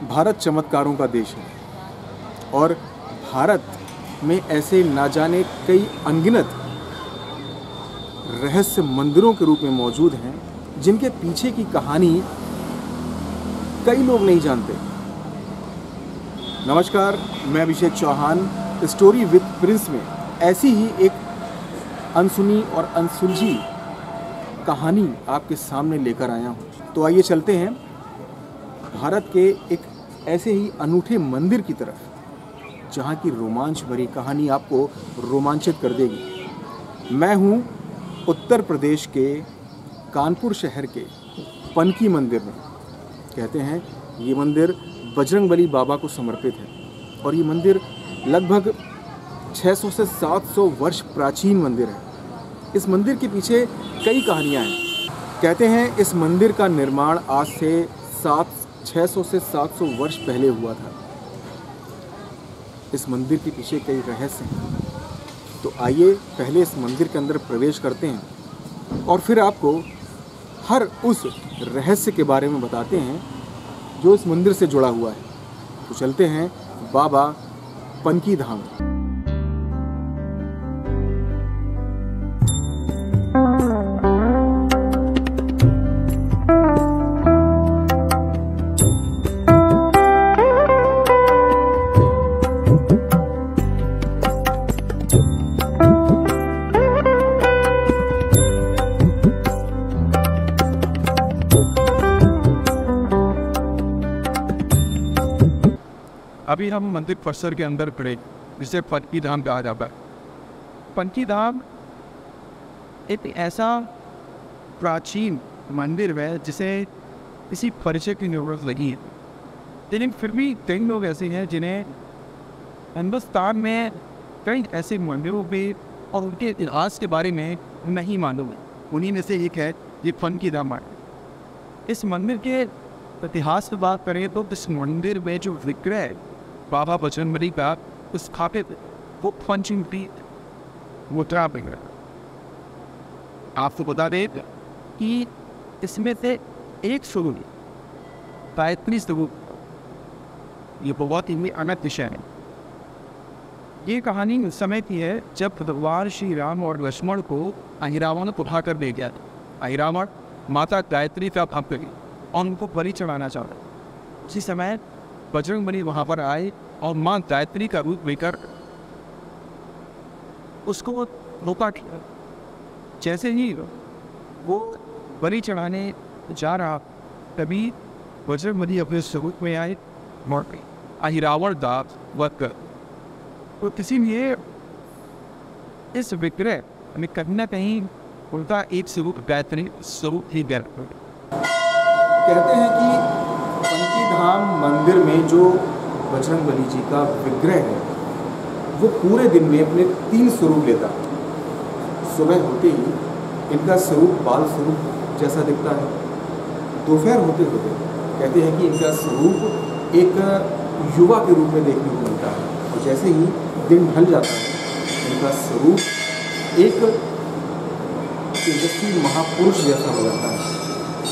भारत चमत्कारों का देश है और भारत में ऐसे ना जाने कई अनगिनत रहस्य मंदिरों के रूप में मौजूद हैं जिनके पीछे की कहानी कई लोग नहीं जानते। नमस्कार, मैं अभिषेक चौहान स्टोरी विद प्रिंस में ऐसी ही एक अनसुनी और अनसुलझी कहानी आपके सामने लेकर आया हूँ। तो आइए चलते हैं भारत के एक ऐसे ही अनूठे मंदिर की तरफ जहाँ की रोमांच भरी कहानी आपको रोमांचित कर देगी। मैं हूँ उत्तर प्रदेश के कानपुर शहर के पनकी मंदिर में। कहते हैं ये मंदिर बजरंगबली बाबा को समर्पित है और ये मंदिर लगभग 600 से 700 वर्ष प्राचीन मंदिर है। इस मंदिर के पीछे कई कहानियाँ हैं। कहते हैं इस मंदिर का निर्माण आज से 600 से 700 वर्ष पहले हुआ था। इस मंदिर के पीछे कई रहस्य हैं। तो आइए पहले इस मंदिर के अंदर प्रवेश करते हैं और फिर आपको हर उस रहस्य के बारे में बताते हैं जो इस मंदिर से जुड़ा हुआ है। तो चलते हैं बाबा पनकी धाम। अभी हम मंदिर परिसर के अंदर खड़े जिसे पनकी धाम कहा जाता है। पनकी धाम एक ऐसा प्राचीन मंदिर है जिसे किसी परिचय की जरूरत नहीं है, लेकिन फिर भी कई लोग ऐसे हैं जिन्हें हिंदुस्तान में कई ऐसे मंदिरों पे और उनके इतिहास के बारे में नहीं मालूम है। उन्हीं में से एक है ये पनकी धाम। इस मंदिर के इतिहास की बात करें तो इस मंदिर में जो विग्रह बाबा बजरंगबली का स्थापित वो पंचिंग पीठ वो ट्रापिंग है। आपको बता दें कि इसमें से एक स्वरूप गायत्री स्वरूप ये बहुत ही अनंत विषय है। ये कहानी उस समय की है जब भगवान श्री राम और लक्ष्मण को अहिरावण को उठा कर ले गया था। अहिरावण माता गायत्री का भक्त है और उनको बलि चढ़ाना चाहता। उसी समय बजरंगबली वहाँ पर आए और माँ गायत्री का रूप लेकर उसको रोका किया। जैसे ही वो बलि चढ़ाने जा रहा तभी बजरंगबली अपने स्वरूप में आए मर गए। अहिरावण दास वध कर तो किसी लिए इस विग्रह में कहीं ना कहीं उनका एक स्वरूप गायत्री स्वरूप ही गैर। कहते हैं कि पनकी धाम मंदिर में जो बजरंगबली जी का विग्रह है वो पूरे दिन में अपने 3 स्वरूप लेता है। सुबह होते ही इनका स्वरूप बाल स्वरूप जैसा दिखता है। दोपहर होते होते कहते हैं कि इनका स्वरूप एक युवा के रूप में देखने को मिलता है और जैसे ही दिन ढल जाता है इनका स्वरूप एक तेजस्वी महापुरुष जैसा हो जाता है।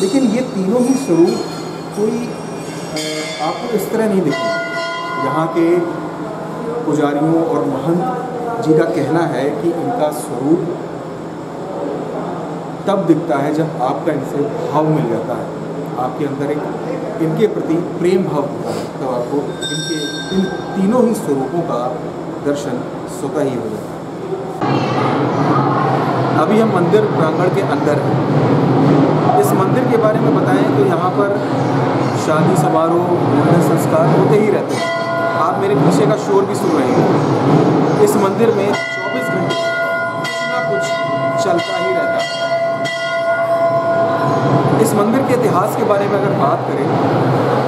लेकिन ये तीनों ही स्वरूप कोई आपको इस तरह नहीं दिखते। यहाँ के पुजारियों और महंत जी का कहना है कि इनका स्वरूप तब दिखता है जब आपका इनसे भाव मिल जाता है, आपके अंदर एक इनके प्रति प्रेम भाव होता है, तब आपको इन तीनों ही स्वरूपों का दर्शन स्वतः ही हो जाता है। अभी हम मंदिर प्रांगण के अंदर हैं। इस मंदिर के बारे में बताएं तो यहाँ पर शादी समारोह मुंडन संस्कार होते ही रहते हैं। आप मेरे पीछे का शोर भी सुन रहे हैं। इस मंदिर में 24 घंटे कुछ ना कुछ चलता ही रहता है। इस मंदिर के इतिहास के बारे में अगर बात करें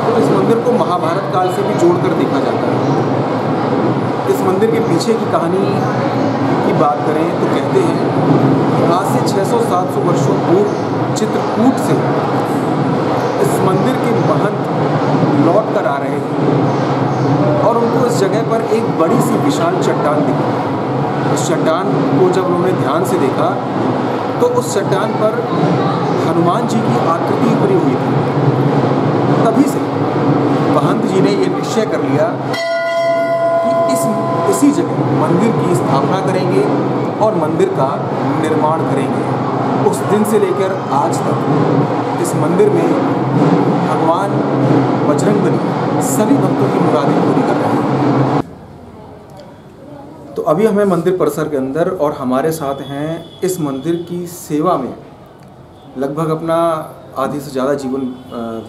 तो इस मंदिर को महाभारत काल से भी जोड़कर देखा जाता है। इस मंदिर के पीछे की कहानी की बात करें तो कहते हैं आज से 600-700 वर्षों पूर्व चित्रकूट से इस मंदिर के महंत लौट कर आ रहे थे और उनको इस जगह पर एक बड़ी सी विशाल चट्टान दिखी। उस चट्टान को जब उन्होंने ध्यान से देखा तो उस चट्टान पर हनुमान जी की आकृति बनी हुई थी। तभी से महंत जी और मंदिर का निर्माण करेंगे। उस दिन से लेकर आज तक इस मंदिर में भगवान बजरंगबली सभी भक्तों की मुरादें पूरी कर रहे हैं। तो अभी हमें मंदिर परिसर के अंदर और हमारे साथ हैं इस मंदिर की सेवा में लगभग अपना आधे से ज़्यादा जीवन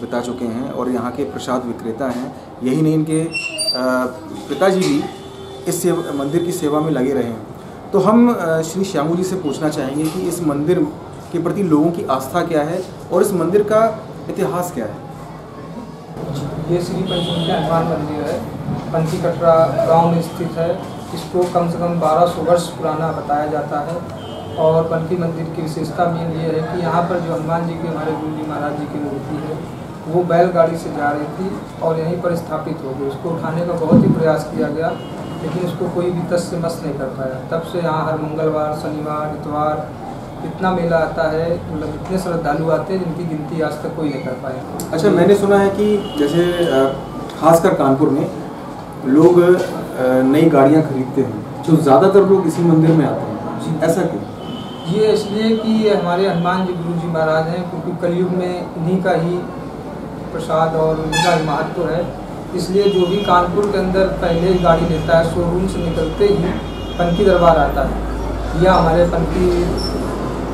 बिता चुके हैं और यहाँ के प्रसाद विक्रेता हैं। यही नहीं, इनके पिताजी भी इस मंदिर की सेवा में लगे रहे हैं। तो हम श्री श्यामू जी से पूछना चाहेंगे कि इस मंदिर के प्रति लोगों की आस्था क्या है और इस मंदिर का इतिहास क्या है। ये श्री पंचमुखी हनुमान मंदिर है, पंथी कटरा गांव में स्थित है। इसको कम से कम 1200 वर्ष पुराना बताया जाता है। और पंथी मंदिर की विशेषता मेन ये है कि यहाँ पर जो हनुमान जी की, हमारे गुरु जी महाराज जी की मूर्ति है, वो बैलगाड़ी से जा रही थी और यहीं पर स्थापित हो गई। उसको उठाने का बहुत ही प्रयास किया गया, लेकिन उसको कोई भी तस से मस नहीं कर पाया। तब से यहाँ हर मंगलवार, शनिवार, इतवार इतना मेला आता है, मतलब इतने श्रद्धालु आते हैं जिनकी गिनती आज तक कोई नहीं कर पाया। अच्छा, मैंने सुना है कि जैसे खासकर कानपुर में लोग नई गाड़ियाँ खरीदते हैं, तो ज़्यादातर लोग इसी मंदिर में आते हैं, ऐसा क्यों? ये इसलिए कि ये हमारे हनुमान जी गुरु जी महाराज हैं, क्योंकि कलयुग में इन्हीं का ही प्रसाद और उनका ही महत्व है। इसलिए जो भी कानपुर के अंदर पहले गाड़ी लेता है, शोरूम से निकलते ही पंथी दरबार आता है, या हमारे पंथी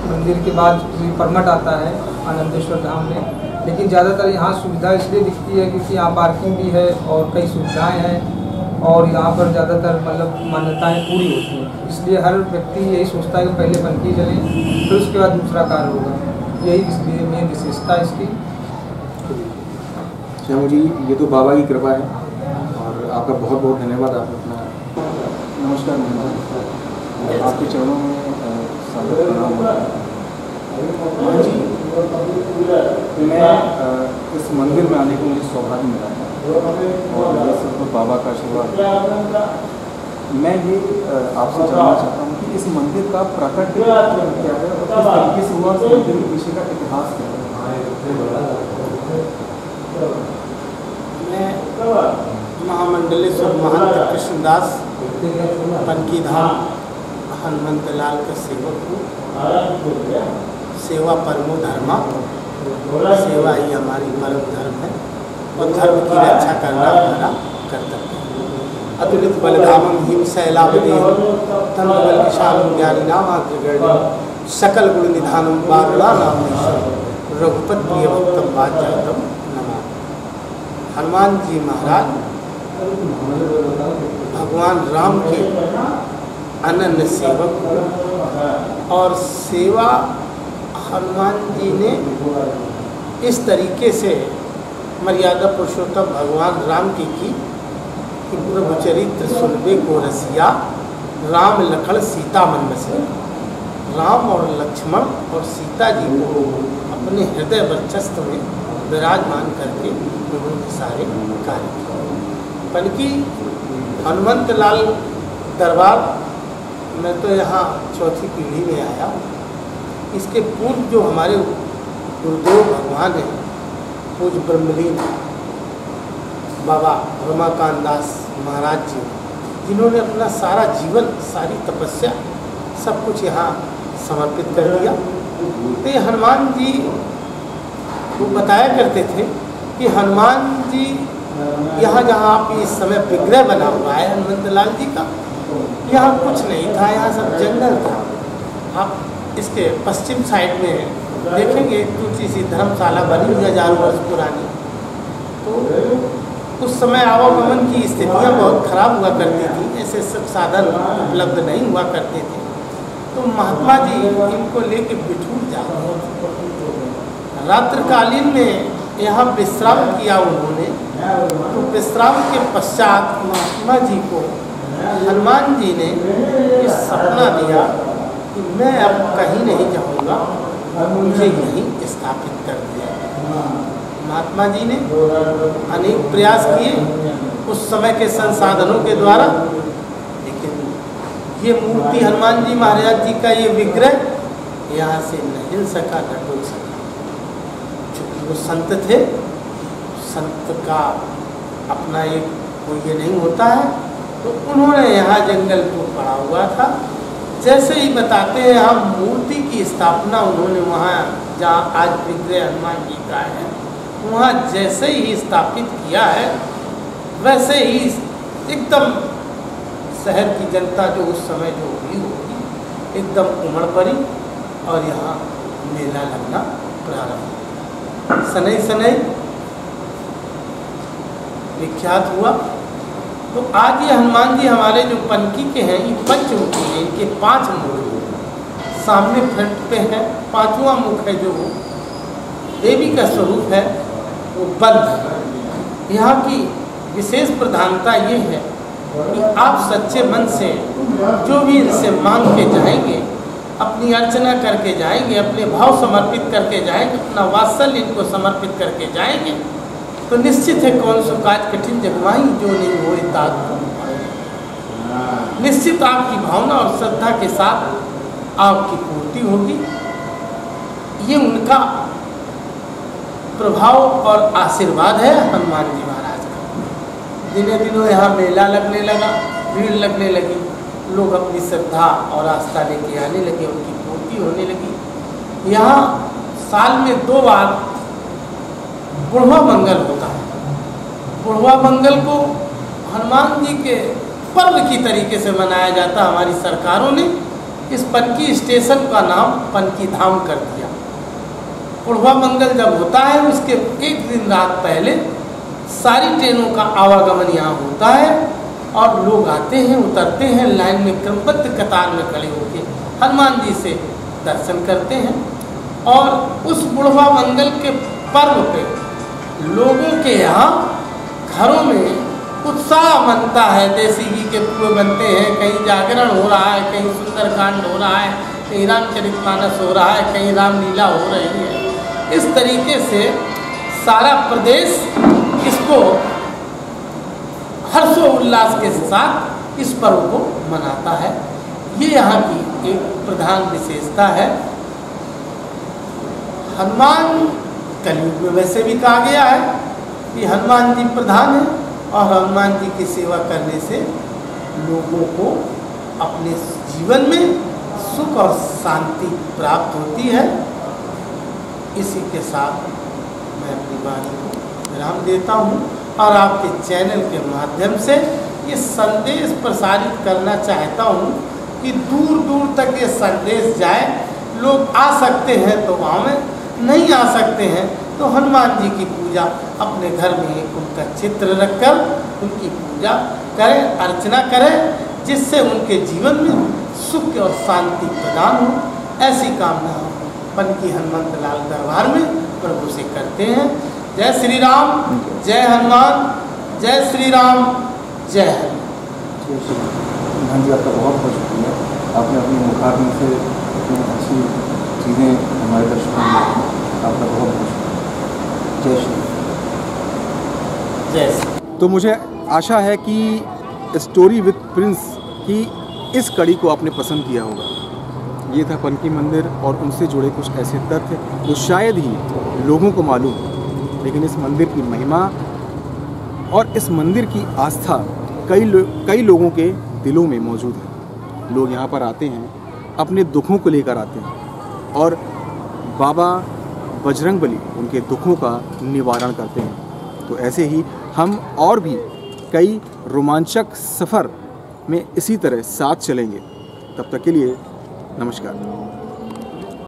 मंदिर के बाद परमट आता है आनंदेश्वर धाम में। लेकिन ज़्यादातर यहाँ सुविधा इसलिए दिखती है क्योंकि यहाँ पार्किंग भी है और कई सुविधाएँ हैं और यहाँ पर ज़्यादातर मतलब मान्यताएँ पूरी होती हैं। इसलिए हर व्यक्ति यही सोचता है कि पहले पंथी चले, फिर उसके बाद दूसरा कार्य होगा। यही इसलिए मेन विशेषता है इसकी। श्यामू जी, ये तो बाबा की कृपा है और आपका बहुत बहुत धन्यवाद। आप अपना नमस्कार महाराज, आपके चरणों में सादर प्रणाम होता है। महाराज जी, मैं इस मंदिर में आने को मुझे सौभाग्य मिला है और ये सब तो बाबा का आशीर्वाद। मैं ये आपसे जानना चाहता हूँ कि इस मंदिर का प्राकट्य क्या है और किस तरीके से हुआ, इस मंदिर के पीछे का इतिहास क्या है। मैं महामंडलेश्वर महंत कृष्णदास पनकी धाम हनुमंत लाल का सेवक हूँ। सेवा परमो धर्मा, सेवा ही हमारी परम धर्म है और धर्म की रक्षा करना हमारा कर्तव्य है। अतुलित बलधामम हिम शैलावदेह तंग बल विशालम ज्ञानी नामाग्रगण्यम सकल गुण निधानम वारुणा नामेश्वर रघुपत प्रिय भक्तम वाज्यातम नमः। हनुमान जी महाराज भगवान राम के अनन्य सेवक और सेवा हनुमान जी ने इस तरीके से मर्यादा पुरुषोत्तम भगवान राम की कि प्रभु चरित्र सुनबे को रसिया राम लखन सीता मन बसे। राम और लक्ष्मण और सीता जी को अपने हृदय वर्चस्व में विराजमान करके उन्होंने सारे कार्य किए। बल्कि हनुमंत लाल दरबार मैं तो यहाँ चौथी पीढ़ी में आया। इसके पूर्व जो हमारे गुरुदेव भगवान हैं, पूज्य ब्रह्मलीन बाबा रमाकांत दास महाराज जी, जिन्होंने अपना सारा जीवन, सारी तपस्या, सब कुछ यहाँ समर्पित कर दिया। तो ये हनुमान जी वो बताया करते थे कि हनुमान जी यहाँ जहाँ आप इस समय विग्रह बना हुआ है हनुमंत लाल जी का, यहाँ कुछ नहीं था, यहाँ सब जंगल था। आप इसके पश्चिम साइड में देखेंगे ऊँची सी धर्मशाला बनी हुई 1000 वर्ष पुरानी। तो उस समय आवागमन की स्थितियाँ बहुत खराब हुआ करती थी, ऐसे सब साधन उपलब्ध नहीं हुआ करते थे। तो महात्मा जी इनको लेके बिठूर जाते थे। रात्रिकालीन में यहाँ विश्राम किया उन्होंने। तो विश्राम के पश्चात महात्मा जी को हनुमान जी ने ये सपना दिया कि मैं अब कहीं नहीं जाऊँगा, मुझे यहीं स्थापित कर दिया। महात्मा जी ने अनेक प्रयास किए उस समय के संसाधनों के द्वारा, लेकिन ये मूर्ति हनुमान जी महाराज जी का ये विग्रह यहाँ से न हिल सका न डुल सका। चूँकि वो संत थे, संत का अपना एक कोई ये नहीं होता है, तो उन्होंने यहाँ जंगल को पड़ा हुआ था, जैसे ही बताते हैं हम, मूर्ति की स्थापना उन्होंने वहाँ जहाँ आज विग्रह हनुमान जी का है वहाँ जैसे ही स्थापित किया है, वैसे ही एकदम शहर की जनता जो उस समय जो हुई होगी एकदम उमड़ पड़ी और यहाँ मेला लगना प्रारंभ हुआ। सनई सनई विख्यात हुआ। तो आज ये हनुमान जी हमारे जो पनकी के हैं, ये पंचमुखी हैं, इनके 5 मुख हैं। सामने फ्रंट पे है, 5वां मुख है जो देवी का स्वरूप है वो बंद है। यहाँ की विशेष प्रधानता ये है कि आप सच्चे मन से जो भी इनसे मांग के जाएंगे, अपनी अर्चना करके जाएंगे, अपने भाव समर्पित करके जाएंगे, अपना वात्सल्य इनको समर्पित करके जाएंगे, तो निश्चित है कौन सो काज कठिन जगमाई जो नहीं होए तात पाए। निश्चित आपकी भावना और श्रद्धा के साथ आपकी पूर्ति होगी। ये उनका प्रभाव और आशीर्वाद है हनुमान जी महाराज का। दिनों दिनों यहाँ मेला लगने लगा, भीड़ लगने लगी, लोग अपनी श्रद्धा और आस्था लेके आने लगे, उनकी पूर्ति होने लगी। यहाँ साल में 2 बार बुढ़वा मंगल होता है। बुढ़वा मंगल को हनुमान जी के पर्व की तरीके से मनाया जाता। हमारी सरकारों ने इस पनकी स्टेशन का नाम पनकी धाम कर दिया। बुढ़वा मंगल जब होता है उसके 1 दिन रात पहले सारी ट्रेनों का आवागमन यहाँ होता है और लोग आते हैं, उतरते हैं, लाइन में क्रमबद्ध कतार में खड़े होकर हनुमान जी से दर्शन करते हैं। और उस बुढ़वा मंगल के पर्व पे लोगों के यहाँ घरों में उत्साह बनता है। देसी घी के पुए बनते हैं, कहीं जागरण हो रहा है, कहीं सुंदरकांड हो रहा है, कहीं रामचरितमानस हो रहा है, कहीं रामलीला हो रही है। इस तरीके से सारा प्रदेश इसको हर्षोल्लास के साथ इस पर्व को मनाता है। ये यहाँ की एक प्रधान विशेषता है। हनुमान कलयुग में वैसे भी कहा गया है कि हनुमान जी प्रधान हैं और हनुमान जी की सेवा करने से लोगों को अपने जीवन में सुख और शांति प्राप्त होती है। इसी के साथ मैं अपनी वाणी को विराम देता हूँ और आपके चैनल के माध्यम से ये संदेश प्रसारित करना चाहता हूँ कि दूर दूर तक ये संदेश जाए। लोग आ सकते हैं तो आवें, नहीं आ सकते हैं तो हनुमान जी की पूजा अपने घर में एक उनका चित्र रखकर उनकी पूजा करें, अर्चना करें, जिससे उनके जीवन में सुख और शांति प्रदान हो। ऐसी कामना हम पनकी हनुमंत लाल दरबार में प्रभु से करते हैं। जय श्री राम, जय हनुमान, जय श्री राम, जय हनुमान। हनुमान जी आपका बहुत बहुत शुक्रिया। आपने अपनी मुखाग्नि से इतनी अच्छी चीज़ें हमारे दर्शकों में आपका बहुत बहुत शुक्रिया। जय श्री जय श्री। तो मुझे आशा है कि स्टोरी विद प्रिंस की इस कड़ी को आपने पसंद किया होगा। ये था पनकी मंदिर और उनसे जुड़े कुछ ऐसे तथ्य जो शायद ही लोगों को मालूम हो, लेकिन इस मंदिर की महिमा और इस मंदिर की आस्था कई लोगों के दिलों में मौजूद है। लोग यहाँ पर आते हैं, अपने दुखों को लेकर आते हैं और बाबा बजरंगबली उनके दुखों का निवारण करते हैं। तो ऐसे ही हम और भी कई रोमांचक सफ़र में इसी तरह साथ चलेंगे। तब तक के लिए नमस्कार।